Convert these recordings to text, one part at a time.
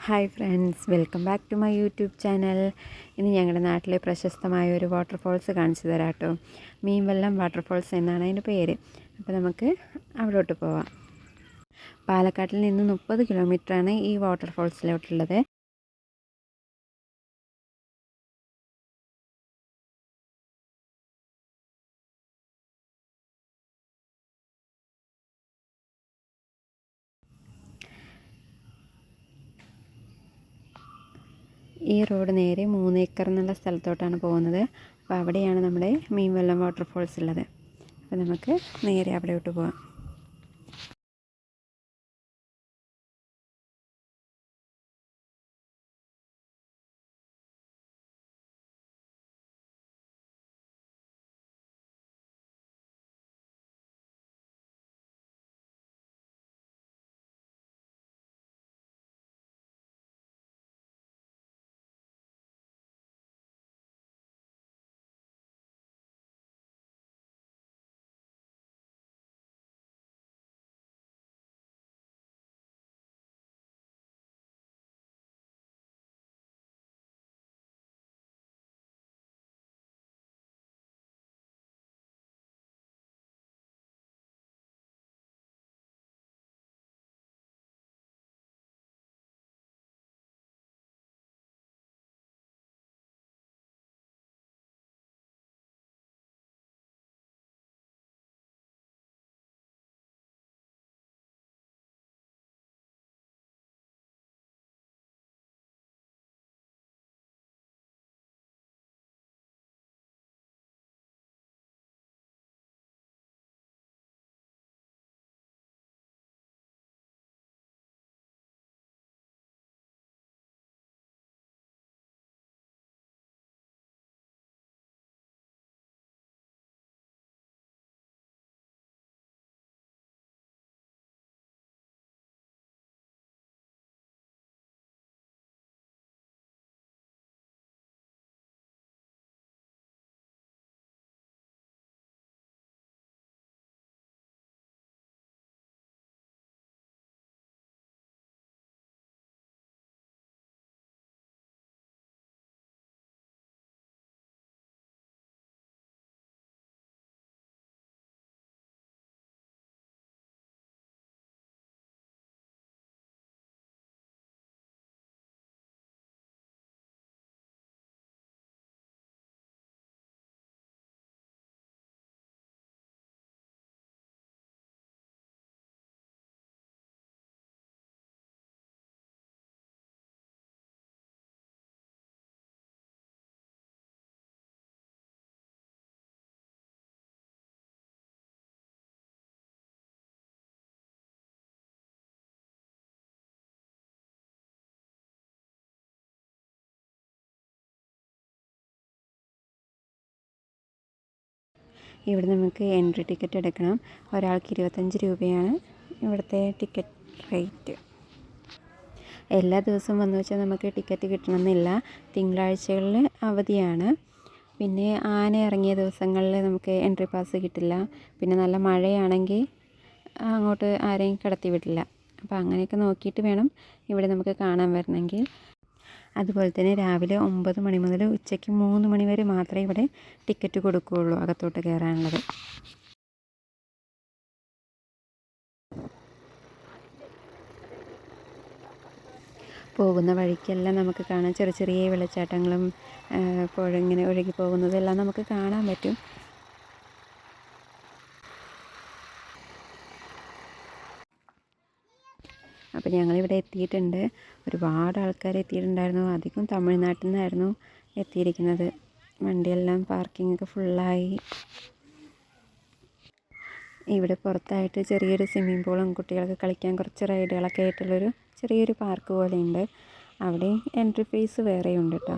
Hi friends, welcome back to my YouTube channel. ഇന്ന് ഞങ്ങളുടെ നാട്ടിലെ പ്രശസ്തമായ ഒരു വാട്ടർഫോൾസ് കാണിച്ചു തരാം കേട്ടോ. മീൻവെള്ളം വാട്ടർഫോൾസ് എന്നാണ് അതിൻ്റെ പേര്. അപ്പോൾ നമുക്ക് അവിടോട്ട് പോവാം. പാലക്കാട്ടിൽ നിന്ന് 30 കിലോമീറ്ററാണ് ഈ വാട്ടർഫോൾസിലോട്ടുള്ളത്. ഈ റോഡ് നേരെ 3 ഏക്കർ എന്നുള്ള സ്ഥലത്തോട്ടാണ് പോകുന്നത്. അപ്പോൾ അവിടെയാണ് നമ്മുടെ മീൻവെള്ളം വാട്ടർഫോൾസ് ഉള്ളത്. അപ്പോൾ നമുക്ക് നേരെ അവിടോട്ട് പോവാം. ഇവിടെ നമുക്ക് എൻട്രി ടിക്കറ്റ് എടുക്കണം. ഒരാൾക്ക് 25 രൂപയാണ് ഇവിടുത്തെ ടിക്കറ്റ് റേറ്റ്. എല്ലാ ദിവസവും വന്നു വെച്ചാൽ നമുക്ക് ടിക്കറ്റ് കിട്ടണമെന്നില്ല. തിങ്കളാഴ്ചകളിൽ അവധിയാണ്. പിന്നെ ആന ഇറങ്ങിയ ദിവസങ്ങളിൽ നമുക്ക് എൻട്രി പാസ് കിട്ടില്ല. പിന്നെ നല്ല മഴയാണെങ്കിൽ അങ്ങോട്ട് ആരെയും കടത്തി വിടില്ല. അപ്പോൾ അങ്ങനെയൊക്കെ നോക്കിയിട്ട് വേണം ഇവിടെ നമുക്ക് കാണാൻ വരണമെങ്കിൽ. അതുപോലെ തന്നെ രാവിലെ 9 മണി മുതൽ ഉച്ചയ്ക്ക് 3 മണി വരെ മാത്രമേ ഇവിടെ ടിക്കറ്റ് കൊടുക്കുകയുള്ളൂ അകത്തോട്ട് കയറാനുള്ളത്. പോകുന്ന വഴിക്കെല്ലാം നമുക്ക് കാണാം ചെറിയ ചെറിയ വെള്ളച്ചാട്ടങ്ങളും പുഴ ഇങ്ങനെ ഒഴുകി പോകുന്നതെല്ലാം നമുക്ക് കാണാൻ പറ്റും. അപ്പോൾ ഞങ്ങളിവിടെ എത്തിയിട്ടുണ്ട്. ഒരുപാട് ആൾക്കാർ എത്തിയിട്ടുണ്ടായിരുന്നു. അധികം തമിഴ്നാട്ടിൽ നിന്നായിരുന്നു എത്തിയിരിക്കുന്നത്. വണ്ടിയെല്ലാം പാർക്കിങ്ങൊക്കെ ഫുള്ളായി. ഇവിടെ പുറത്തായിട്ട് ചെറിയൊരു സ്വിമ്മിംഗ് പൂളും കുട്ടികൾക്ക് കളിക്കാൻ കുറച്ച് റൈഡുകളൊക്കെ ആയിട്ടുള്ളൊരു ചെറിയൊരു പാർക്ക് പോലെയുണ്ട്. അവിടെ എൻട്രി ഫീസ് വേറെയുണ്ട് കേട്ടോ.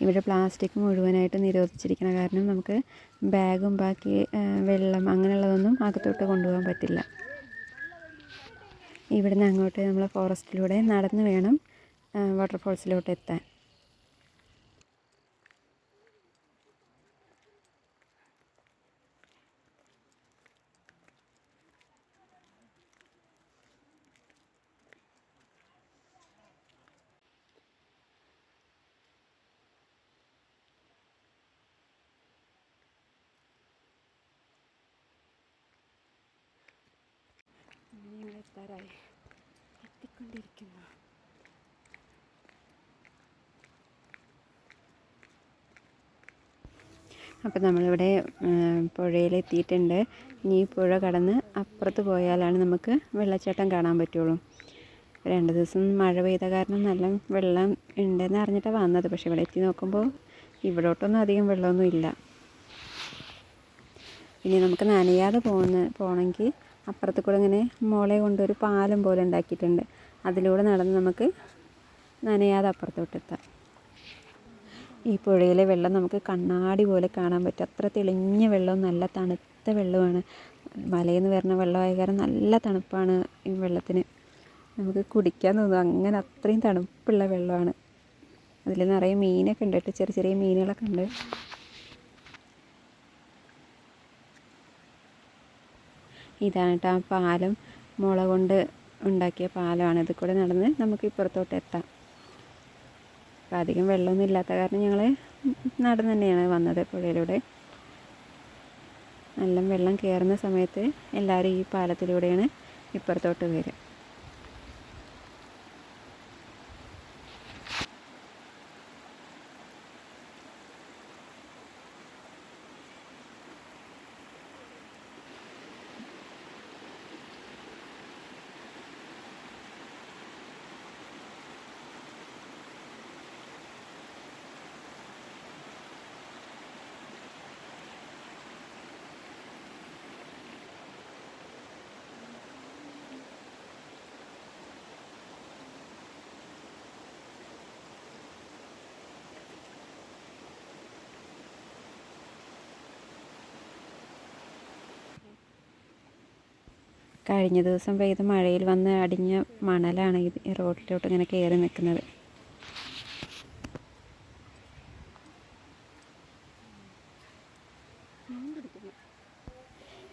ഇവിടെ പ്ലാസ്റ്റിക് മുഴുവനായിട്ട് നിരോധിച്ചിരിക്കുന്ന കാരണം നമുക്ക് ബാഗും ബാക്കി വെള്ളം അങ്ങനെയുള്ളതൊന്നും അകത്തോട്ട് കൊണ്ടുപോകാൻ പറ്റില്ല. ഇവിടുന്ന് അങ്ങോട്ട് നമ്മൾ ഫോറസ്റ്റിലൂടെ നടന്ന് വേണം വാട്ടർഫോൾസിലോട്ട് എത്താൻ. എത്താറായി, എത്തിക്കൊണ്ടിരിക്കുന്നു. അപ്പോൾ നമ്മളിവിടെ പുഴയിലെത്തിയിട്ടുണ്ട്. ഇനി ഈ പുഴ കടന്ന് അപ്പുറത്ത് പോയാലാണ് നമുക്ക് വെള്ളച്ചാട്ടം കാണാൻ പറ്റുള്ളൂ. 2 ദിവസം മഴ പെയ്ത കാരണം നല്ല വെള്ളം ഉണ്ടെന്ന് അറിഞ്ഞിട്ടാണ് വന്നത്. പക്ഷേ ഇവിടെ എത്തി നോക്കുമ്പോൾ ഇവിടോട്ടൊന്നും അധികം വെള്ളമൊന്നും ഇല്ല. ഇനി നമുക്ക് നനയാതെ പോകണമെങ്കിൽ അപ്പുറത്ത് കൂടെ ഇങ്ങനെ മോളെ കൊണ്ടൊരു പാലം പോലെ ഉണ്ടാക്കിയിട്ടുണ്ട്. അതിലൂടെ നടന്ന് നമുക്ക് നനയാതെ അപ്പുറത്തോട്ടെത്താം. ഈ പുഴയിലെ വെള്ളം നമുക്ക് കണ്ണാടി പോലെ കാണാൻ പറ്റും. അത്ര തെളിഞ്ഞ വെള്ളവും നല്ല തണുത്ത വെള്ളമാണ്. മലയിൽ നിന്ന് വരുന്ന വെള്ളമായ കാരണം നല്ല തണുപ്പാണ് ഈ വെള്ളത്തിന്. നമുക്ക് കുടിക്കാൻ തോന്നും, അങ്ങനെ അത്രയും തണുപ്പുള്ള വെള്ളമാണ്. അതിൽ നിറയെ മീനൊക്കെ ഉണ്ട് കേട്ടോ, ചെറിയ ചെറിയ മീനുകളൊക്കെ ഉണ്ട്. ഇതാണ് കേട്ടോ ആ പാലം, മുള കൊണ്ട് ഉണ്ടാക്കിയ പാലമാണ്. ഇതിൽ കൂടെ നടന്ന് നമുക്ക് ഇപ്പുറത്തോട്ട് എത്താം. അപ്പോൾ അധികം വെള്ളമൊന്നും ഇല്ലാത്ത കാരണം ഞങ്ങൾ നടന്ന് തന്നെയാണ് വന്നത് പുഴയിലൂടെ. നല്ല വെള്ളം കയറുന്ന സമയത്ത് എല്ലാവരും ഈ പാലത്തിലൂടെയാണ് ഇപ്പുറത്തോട്ട് വരിക. കഴിഞ്ഞ ദിവസം പെയ്ത മഴയിൽ വന്ന് അടിഞ്ഞ മണലാണ് ഈ റോഡിലോട്ട് ഇങ്ങനെ കയറി നിൽക്കുന്നത്.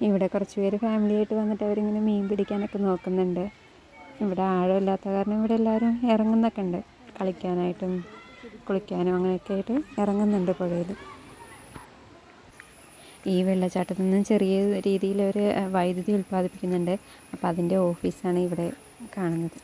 ഇവിടെ കുറച്ച് പേര് ഫാമിലിയായിട്ട് വന്നിട്ട് അവരിങ്ങനെ മീൻ പിടിക്കാനൊക്കെ നോക്കുന്നുണ്ട്. ഇവിടെ ആഴമില്ലാത്ത കാരണം ഇവിടെ എല്ലാവരും ഇറങ്ങുന്നൊക്കെ ഉണ്ട്, കളിക്കാനായിട്ടും കുളിക്കാനും അങ്ങനെയൊക്കെ ആയിട്ട് ഇറങ്ങുന്നുണ്ട് പുഴയിൽ. ഈ വെള്ളച്ചാട്ടത്തിൽ നിന്ന് ചെറിയ രീതിയിൽ ഒരു വൈദ്യുതി ഉൽപ്പാദിപ്പിക്കുന്നുണ്ട്. അപ്പോൾ അതിൻ്റെ ഓഫീസാണ് ഇവിടെ കാണുന്നത്.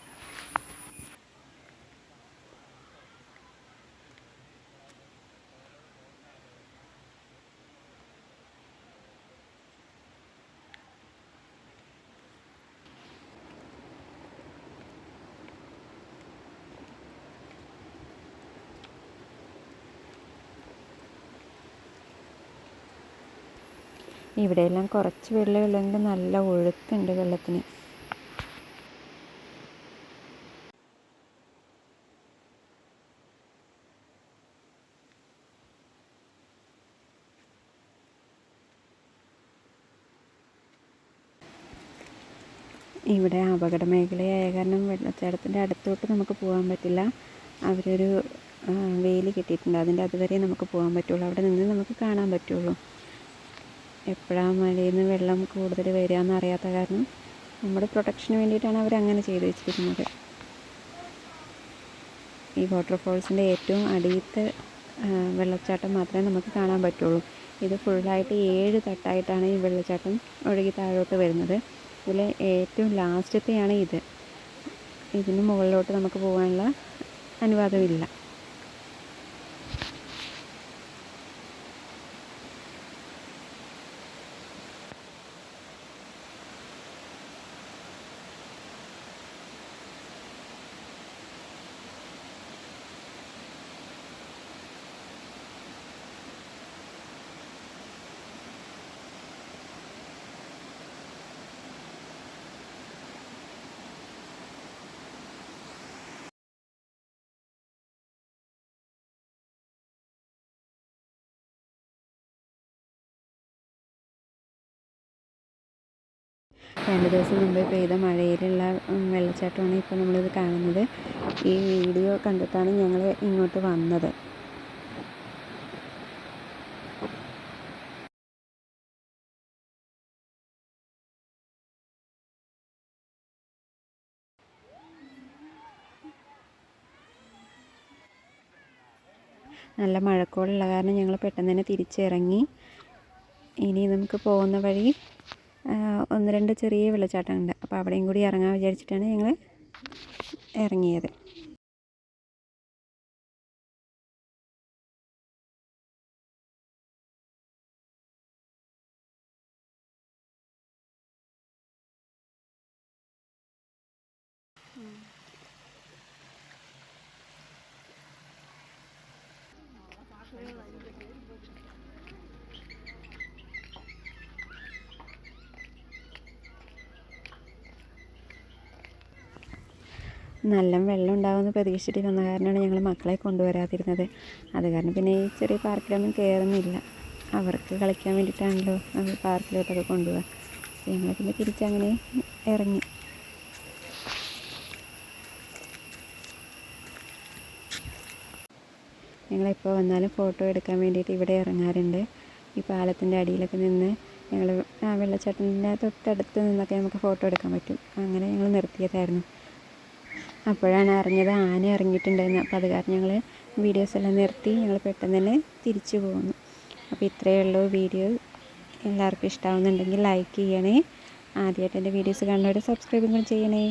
ഇവിടെയെല്ലാം കുറച്ച് വെള്ളമുള്ളെങ്കിലും നല്ല ഒഴുക്കുണ്ട് വെള്ളത്തിന്. ഇവിടെ അപകട മേഖലയായ കാരണം വെള്ളച്ചാട്ടത്തിൻ്റെ അടുത്തോട്ട് നമുക്ക് പോകാൻ പറ്റില്ല. അവരൊരു വേലി കെട്ടിയിട്ടുണ്ട്, അതിൻ്റെ അതുവരെ നമുക്ക് പോകാൻ പറ്റുള്ളൂ. അവിടെ നിന്ന് നമുക്ക് കാണാൻ പറ്റുള്ളൂ. എപ്പോഴാണ് മലയിൽ നിന്ന് വെള്ളം കൂടുതൽ വരിക എന്നറിയാത്ത കാരണം നമ്മുടെ പ്രൊട്ടക്ഷന് വേണ്ടിയിട്ടാണ് അവരങ്ങനെ ചെയ്ത് വെച്ചിരിക്കുന്നത്. ഈ വാട്ടർഫോൾസിൻ്റെ ഏറ്റവും അടിയത്തെ വെള്ളച്ചാട്ടം മാത്രമേ നമുക്ക് കാണാൻ പറ്റുള്ളൂ. ഇത് ഫുള്ളായിട്ട് 7 തട്ടായിട്ടാണ് ഈ വെള്ളച്ചാട്ടം ഒഴുകി താഴോട്ട് വരുന്നത്. ഇതിൽ ഏറ്റവും ലാസ്റ്റത്തെയാണ് ഇത്. ഇതിന് മുകളിലോട്ട് നമുക്ക് പോകാനുള്ള അനുവാദമില്ല. 2 ദിവസം മുമ്പ് പെയ്ത മഴയിലുള്ള വെള്ളച്ചാട്ടമാണ് ഇപ്പോൾ നമ്മളിത് കാണുന്നത്. ഈ വീഡിയോ കണ്ടിട്ടാണ് ഞങ്ങൾ ഇങ്ങോട്ട് വന്നത്. നല്ല മഴക്കോളുള്ള കാരണം ഞങ്ങൾ പെട്ടെന്ന് തന്നെ തിരിച്ചിറങ്ങി. ഇനി നമുക്ക് പോകുന്ന വഴി 1-2 ചെറിയ വെള്ളച്ചാട്ടമുണ്ട്. അപ്പോൾ അവിടെയും കൂടി ഇറങ്ങാൻ വിചാരിച്ചിട്ടാണ് ഞങ്ങൾ ഇറങ്ങിയത്. നല്ല വെള്ളം ഉണ്ടാകുമെന്ന് പ്രതീക്ഷിച്ചിട്ട് വന്ന കാരണമാണ് ഞങ്ങൾ മക്കളെ കൊണ്ടുവരാതിരുന്നത്. അത് കാരണം പിന്നെ ഈ ചെറിയ പാർക്കിലൊന്നും കയറുന്നില്ല. അവർക്ക് കളിക്കാൻ വേണ്ടിയിട്ടാണല്ലോ നമ്മൾ പാർക്കിലോട്ടൊക്കെ കൊണ്ടുപോകുക. ഞങ്ങൾ പിന്നെ തിരിച്ചങ്ങനെ ഇറങ്ങി. ഞങ്ങളെപ്പോൾ വന്നാലും ഫോട്ടോ എടുക്കാൻ വേണ്ടിയിട്ട് ഇവിടെ ഇറങ്ങാറുണ്ട്. ഈ പാലത്തിൻ്റെ അടിയിലൊക്കെ നിന്ന് ഞങ്ങൾ വെള്ളച്ചാട്ടത്തിൻ്റെ തൊട്ടടുത്ത് നിന്നൊക്കെ നമുക്ക് ഫോട്ടോ എടുക്കാൻ പറ്റും. അങ്ങനെ ഞങ്ങൾ നിർത്തിയതായിരുന്നു. അപ്പോഴാണ് അറിഞ്ഞത് ആന ഇറങ്ങിയിട്ടുണ്ടായിരുന്നു. അപ്പോൾ അത് കാരണം ഞങ്ങൾ വീഡിയോസ് എല്ലാം നിർത്തി ഞങ്ങൾ പെട്ടെന്ന് തന്നെ തിരിച്ചു പോകുന്നു. അപ്പോൾ ഇത്രയേ ഉള്ളൂ വീഡിയോ. എല്ലാവർക്കും ഇഷ്ടമാവുന്നുണ്ടെങ്കിൽ ലൈക്ക് ചെയ്യണേ. ആദ്യമായിട്ട് എൻ്റെ വീഡിയോസ് കാണുന്നവർ സബ്സ്ക്രൈബും കൂടി ചെയ്യണേ.